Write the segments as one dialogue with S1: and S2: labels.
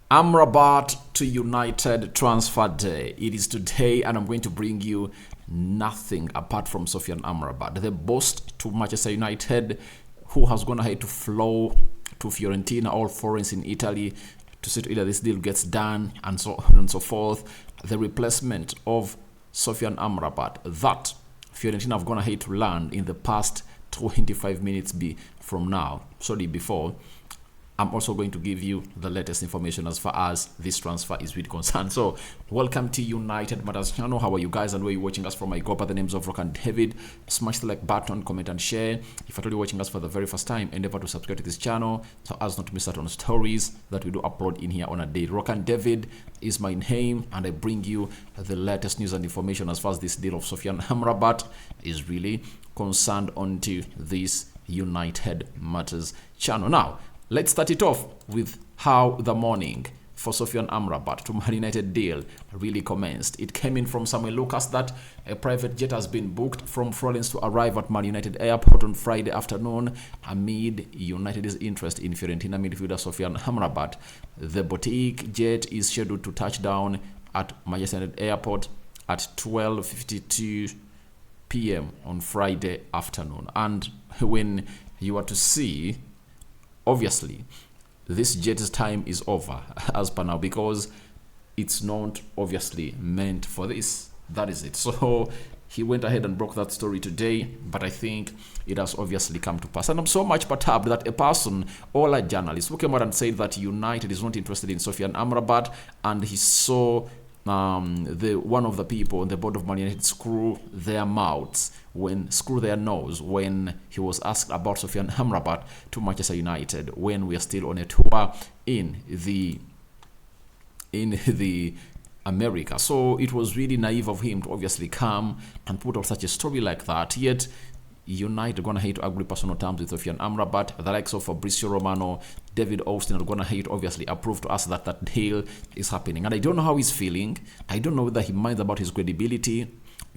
S1: Amrabat to United transfer day. It is today, and I'm going to bring you nothing apart from Sofyan Amrabat, the boast to Manchester United, who has gone ahead to flow to Fiorentina, all foreigners in Italy, to see to either this deal gets done and so on and so forth. The replacement of Sofyan Amrabat that Fiorentina have gone ahead to land in the past 25 minutes before. I'm also going to give you the latest information as far as this transfer is really concerned. So, welcome to United Matters channel. How are you guys and where are you watching us from? I go by the names of Rock and David. Smash the like button, comment and share. If you're watching us for the very first time, endeavor to subscribe to this channel so as not to miss out on stories that we do upload in here on a day. Rock and David is my name, and I bring you the latest news and information as far as this deal of Sofyan Amrabat is really concerned onto this United Matters channel. Now, let's start it off with how the morning for Sofyan Amrabat to Man United deal really commenced. It came in from Samuel Lucas that a private jet has been booked from Florence to arrive at Man United airport on Friday afternoon amid United's interest in Fiorentina midfielder Sofyan Amrabat. The boutique jet is scheduled to touch down at Manchester United airport at 12:52 p.m. on Friday afternoon. And when you are to see, obviously, this jet's time is over as per now because it's not obviously meant for this. That is it. So he went ahead and broke that story today, but I think it has obviously come to pass. And I'm so much perturbed that a person or a journalist who came out and said that United is not interested in Sofyan Amrabat, and he saw one of the people on the board of Man United screw their nose when he was asked about Sofyan Amrabat to Manchester United when we are still on a tour in the America. So it was really naive of him to obviously come and put out such a story like that. Yet United are going to hate to agree personal terms with Sofyan Amrabat. The likes of Fabrizio Romano, David Austin are going to hate obviously approve to us that that deal is happening. And I don't know how he's feeling. I don't know whether he minds about his credibility,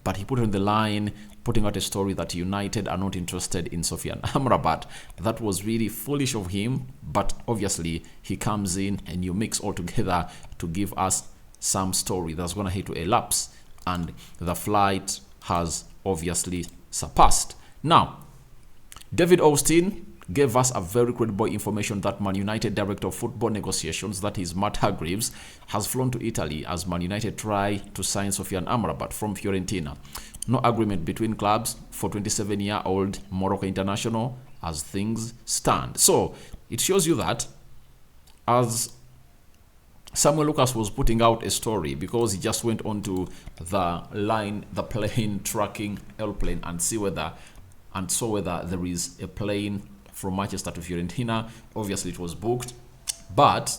S1: but he put on the line, putting out a story that United are not interested in Sofyan Amrabat. That was really foolish of him, but obviously he comes in and you mix all together to give us some story that's going to hit to elapse, and the flight has obviously surpassed. Now, David Austin gave us a very credible information that Man United Director of Football Negotiations, that is Matt Hargreaves, has flown to Italy as Man United try to sign Sofyan Amrabat from Fiorentina. No agreement between clubs for 27-year-old Morocco international as things stand. So, it shows you that as Samuel Lucas was putting out a story, because he just went onto the plane tracking airplane and saw whether there is a plane from Manchester to Fiorentina. Obviously, it was booked, but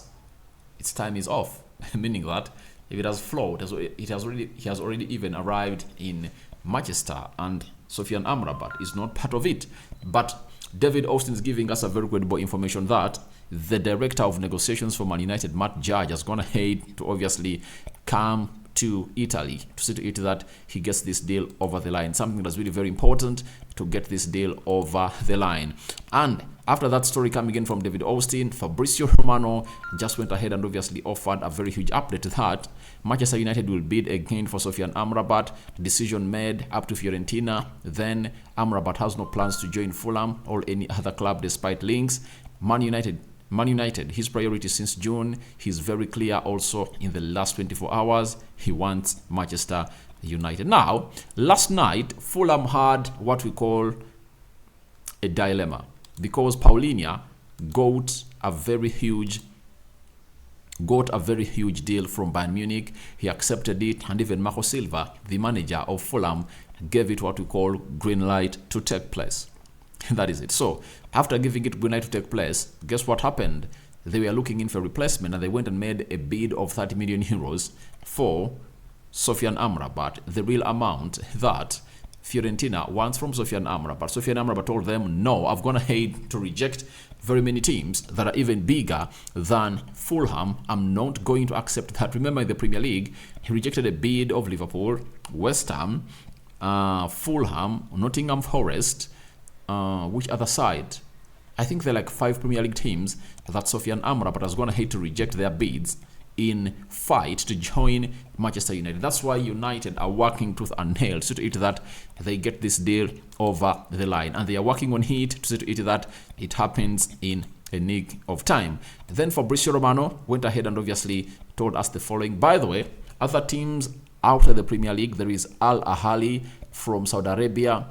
S1: its time is off, meaning that if it has flowed, he has already even arrived in Manchester, and Sofyan Amrabat is not part of it. But David Austin is giving us a very credible information that the director of negotiations for Man United, Matt Judge, has gone ahead to obviously come to Italy to see to it that he gets this deal over the line. Something that's really very important to get this deal over the line. And after that story coming in from David Austin, Fabrizio Romano just went ahead and obviously offered a very huge update that Manchester United will bid again for Sofyan Amrabat. Decision made up to Fiorentina. Then Amrabat has no plans to join Fulham or any other club despite links. Man United, his priority since June, he's very clear also in the last 24 hours, he wants Manchester United. Now, last night, Fulham had what we call a dilemma, because Paulinho got a very huge deal from Bayern Munich. He accepted it, and even Marco Silva, the manager of Fulham, gave it what we call green light to take place. That is it. So, after giving it green light to take place, guess what happened? They were looking in for a replacement, and they went and made a bid of 30 million euros for Sofyan Amrabat, the real amount that Fiorentina wants from Sofyan Amrabat. Sofyan Amrabat told them, no, I've gone ahead to reject very many teams that are even bigger than Fulham. I'm not going to accept that. Remember, in the Premier League, he rejected a bid of Liverpool, West Ham, Fulham, Nottingham Forest, which other side? I think there are like 5 Premier League teams that Sofyan Amrabat has gone ahead to reject their bids in fight to join Manchester United. That's why United are working tooth and nail to see to it that they get this deal over the line, and they are working on it to see to it that it happens in a nick of time. Then Fabrizio Romano went ahead and obviously told us the following. By the way, other teams outside the Premier League, there is Al Ahly from Saudi Arabia,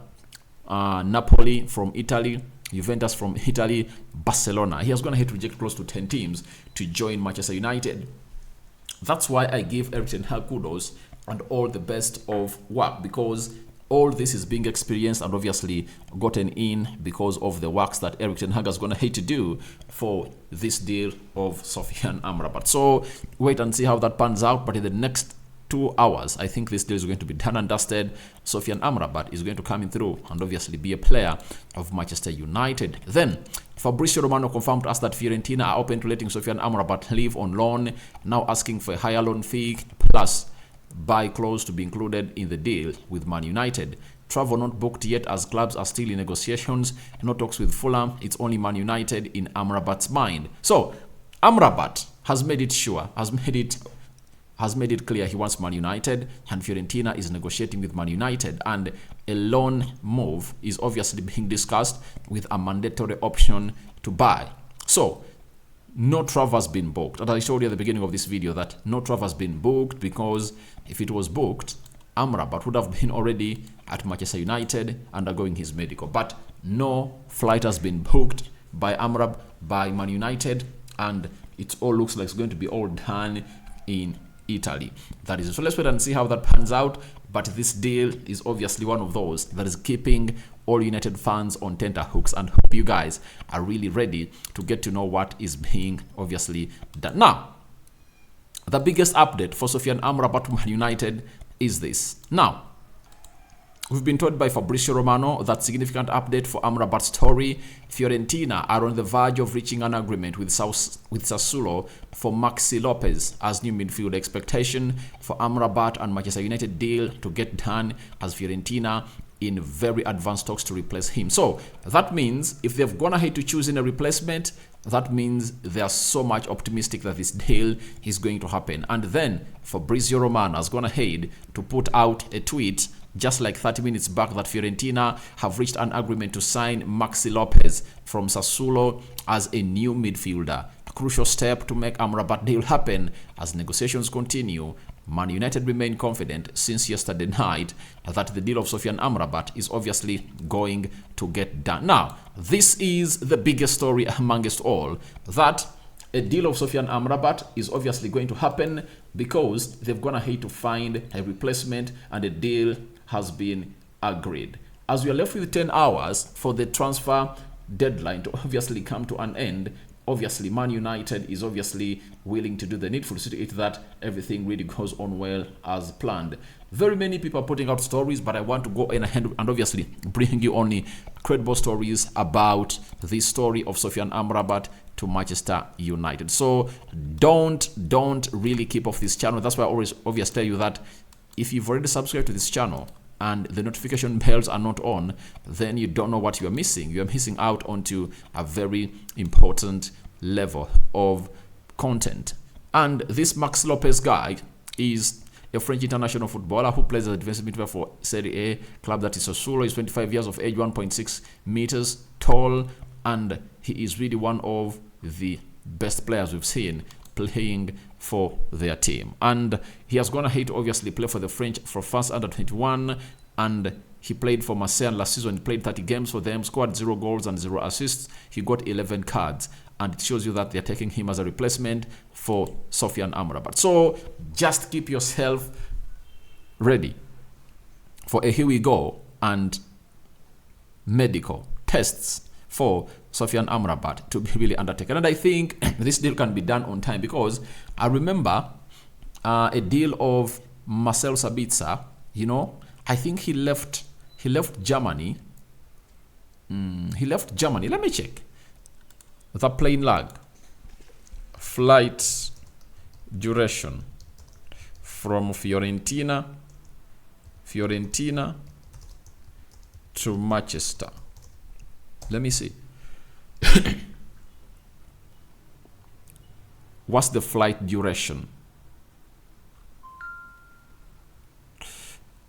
S1: Napoli from Italy, Juventus from Italy, Barcelona. He has gone ahead to reject close to 10 teams to join Manchester United. That's why I give Erik ten Hag kudos and all the best of work, because all this is being experienced and obviously gotten in because of the works that Erik ten Hag has gone ahead to do for this deal of Sofyan Amrabat. So wait and see how that pans out. But in the next 2 hours, I think this deal is going to be done and dusted. Sofyan Amrabat is going to come in through and obviously be a player of Manchester United. Then Fabrizio Romano confirmed to us that Fiorentina are open to letting Sofyan Amrabat leave on loan, now asking for a higher loan fee plus buy clause to be included in the deal with Man United. Travel not booked yet as clubs are still in negotiations. No talks with Fulham. It's only Man United in Amrabat's mind. So Amrabat has made it sure, has made it clear he wants Man United, and Fiorentina is negotiating with Man United, and a loan move is obviously being discussed with a mandatory option to buy. So no travel has been booked. And I showed you at the beginning of this video that no travel has been booked, because if it was booked, Amrabat would have been already at Manchester United undergoing his medical. But no flight has been booked by Amrabat by Man United, and it all looks like it's going to be all done in Italy. That is it. So let's wait and see how that pans out. But this deal is obviously one of those that is keeping all United fans on tenterhooks, and hope you guys are really ready to get to know what is being obviously done. Now, the biggest update for Sofyan Amrabat to Man United is this. Now, we've been told by Fabrizio Romano that significant update for Amrabat's story. Fiorentina are on the verge of reaching an agreement with Sassuolo for Maxi Lopez as new midfield. Expectation for Amrabat and Manchester United deal to get done as Fiorentina in very advanced talks to replace him. So that means if they've gone ahead to choose in a replacement, that means they are so much optimistic that this deal is going to happen. And then Fabrizio Romano has gone ahead to put out a tweet just like 30 minutes back that Fiorentina have reached an agreement to sign Maxi Lopez from Sassuolo as a new midfielder. A crucial step to make Amrabat deal happen as negotiations continue. Man United remain confident since yesterday night that the deal of Sofyan Amrabat is obviously going to get done. Now, this is the biggest story amongst all, that a deal of Sofyan Amrabat is obviously going to happen because they've gone ahead to find a replacement and a deal has been agreed. As we are left with 10 hours for the transfer deadline to obviously come to an end, obviously Man United is obviously willing to do the needful to see that everything really goes on well as planned. Very many people are putting out stories, but I want to go in ahead and obviously bring you only credible stories about this story of Sofyan Amrabat to Manchester United. So don't really keep off this channel. That's why I always obviously tell you that if you've already subscribed to this channel and the notification bells are not on, then you don't know what you're missing. You're missing out onto a very important level of content. And this Max Lopez guy is a French international footballer who plays as a defensive midfielder for Serie A club that is Sassuolo. He's 25 years of age, 1.6 meters tall, and he is really one of the best players we've seen playing for their team. And he has gone ahead to obviously play for the French for France under 21, and he played for Marseille last season. He played 30 games for them, scored 0 goals and 0 assists. He got 11 cards, and it shows you that they're taking him as a replacement for Sofyan Amrabat. So just keep yourself ready for a here we go and medical tests for Sofyan Amrabat to be really undertaken. And I think this deal can be done on time, because I remember a deal of Marcel Sabitzer, you know, I think he left Germany. He left Germany. Let me check. The plane lag. Flight duration from Fiorentina to Manchester. Let me see. What's the flight duration?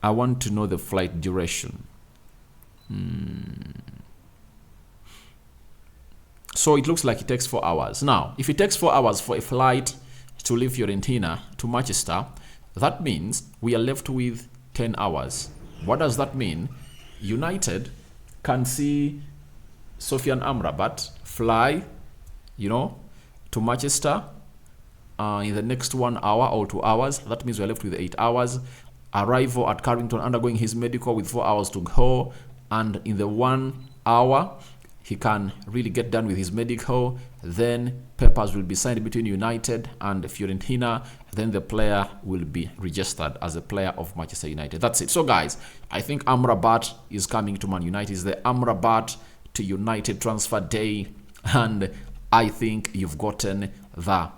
S1: I want to know the flight duration. So it looks like it takes 4 hours. Now, if it takes 4 hours for a flight to leave Fiorentina to Manchester, that means we are left with 10 hours. What does that mean? United can see Sofyan Amrabat fly, to Manchester in the next 1 hour or 2 hours. That means we're left with 8 hours. Arrival at Carrington, undergoing his medical with 4 hours to go. And in the 1 hour, he can really get done with his medical. Then papers will be signed between United and Fiorentina. Then the player will be registered as a player of Manchester United. That's it. So guys, I think Amrabat is coming to Man United. It's the Amrabat to United transfer day. And I think you've gotten the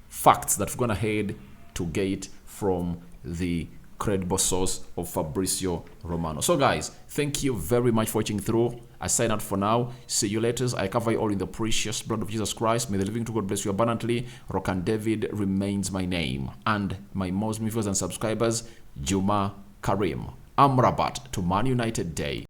S1: facts that we're going to head to get from the credible source of Fabrizio Romano. So guys, thank you very much for watching through. I sign out for now. See you later. I cover you all in the precious blood of Jesus Christ. May the living to God bless you abundantly. Rock and David remains my name. And my most viewers and subscribers, Juma Karim. Amrabat to Man United Day.